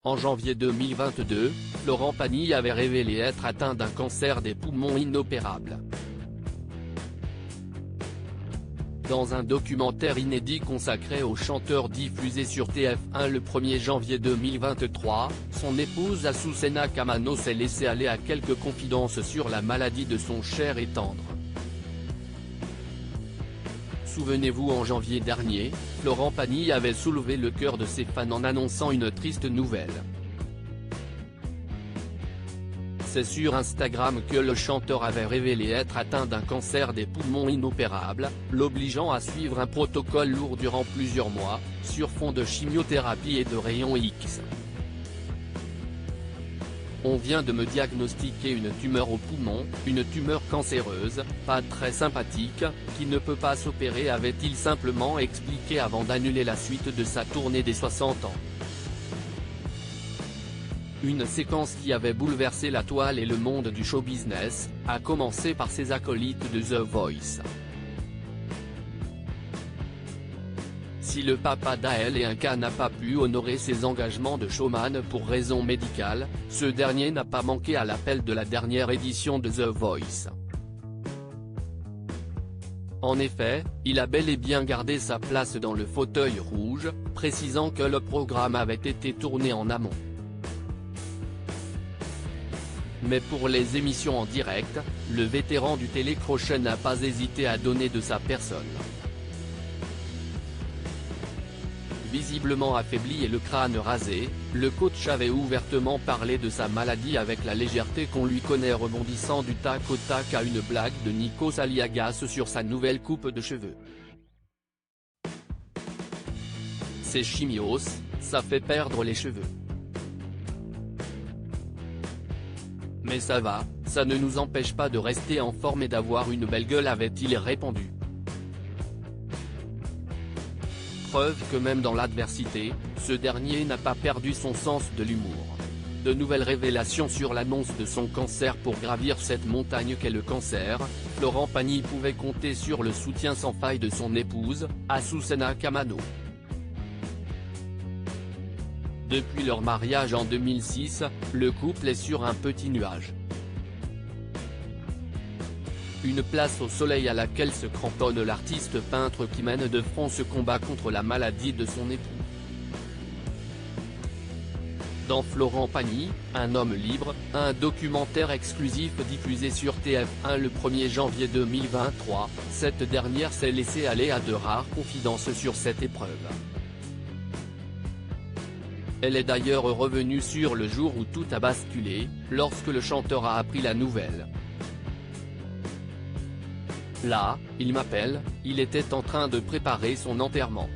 En janvier 2022, Florent Pagny avait révélé être atteint d'un cancer des poumons inopérable. Dans un documentaire inédit consacré au chanteur diffusé sur TF1 le 1er janvier 2023, son épouse Azucena Kamano s'est laissée aller à quelques confidences sur la maladie de son cher et tendre. Souvenez-vous, en janvier dernier, Florent Pagny avait soulevé le cœur de ses fans en annonçant une triste nouvelle. C'est sur Instagram que le chanteur avait révélé être atteint d'un cancer des poumons inopérable, l'obligeant à suivre un protocole lourd durant plusieurs mois, sur fond de chimiothérapie et de rayons X. On vient de me diagnostiquer une tumeur au poumon, une tumeur cancéreuse, pas très sympathique, qui ne peut pas s'opérer, avait-il simplement expliqué avant d'annuler la suite de sa tournée des 60 ans. Une séquence qui avait bouleversé la toile et le monde du show business, à commencer par ses acolytes de The Voice. Si le papa d'Aël et Inca n'a pas pu honorer ses engagements de showman pour raisons médicales, ce dernier n'a pas manqué à l'appel de la dernière édition de The Voice. En effet, il a bel et bien gardé sa place dans le fauteuil rouge, précisant que le programme avait été tourné en amont. Mais pour les émissions en direct, le vétéran du télécrochet n'a pas hésité à donner de sa personne. Visiblement affaibli et le crâne rasé, le coach avait ouvertement parlé de sa maladie avec la légèreté qu'on lui connaît, rebondissant du tac au tac à une blague de Nikos Aliagas sur sa nouvelle coupe de cheveux. C'est chimios, ça fait perdre les cheveux. Mais ça va, ça ne nous empêche pas de rester en forme et d'avoir une belle gueule, avait-il répondu. Preuve que même dans l'adversité, ce dernier n'a pas perdu son sens de l'humour. De nouvelles révélations sur l'annonce de son cancer. Pour gravir cette montagne qu'est le cancer, Florent Pagny pouvait compter sur le soutien sans faille de son épouse, Azucena Kamano. Depuis leur mariage en 2006, le couple est sur un petit nuage. Une place au soleil à laquelle se cramponne l'artiste peintre qui mène de front ce combat contre la maladie de son époux. Dans Florent Pagny, un homme libre, un documentaire exclusif diffusé sur TF1 le 1er janvier 2023, cette dernière s'est laissée aller à de rares confidences sur cette épreuve. Elle est d'ailleurs revenue sur le jour où tout a basculé, lorsque le chanteur a appris la nouvelle. Là, il m'appelle, il était en train de préparer son enterrement.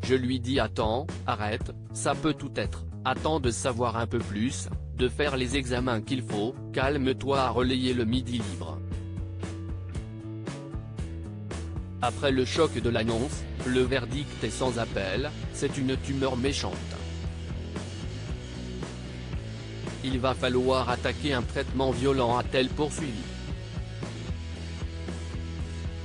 Je lui dis attends, arrête, ça peut tout être, attends de savoir un peu plus, de faire les examens qu'il faut, calme-toi, à relayer le midi libre. Après le choc de l'annonce, le verdict est sans appel, c'est une tumeur méchante. Il va falloir attaquer un traitement violent, a-t-elle poursuivi.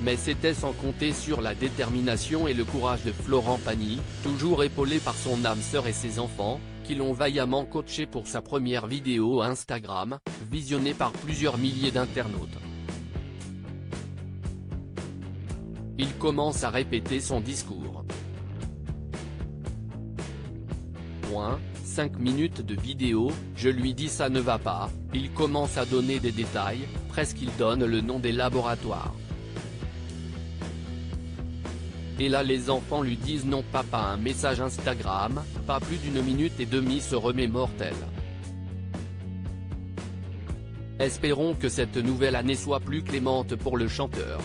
Mais c'était sans compter sur la détermination et le courage de Florent Pagny, toujours épaulé par son âme sœur et ses enfants, qui l'ont vaillamment coaché pour sa première vidéo Instagram, visionnée par plusieurs milliers d'internautes. Il commence à répéter son discours. 5 minutes de vidéo, je lui dis ça ne va pas, il commence à donner des détails, presque il donne le nom des laboratoires. Et là les enfants lui disent non papa, un message Instagram, pas plus d'1 minute et demie se remémore-t-elle. Espérons que cette nouvelle année soit plus clémente pour le chanteur.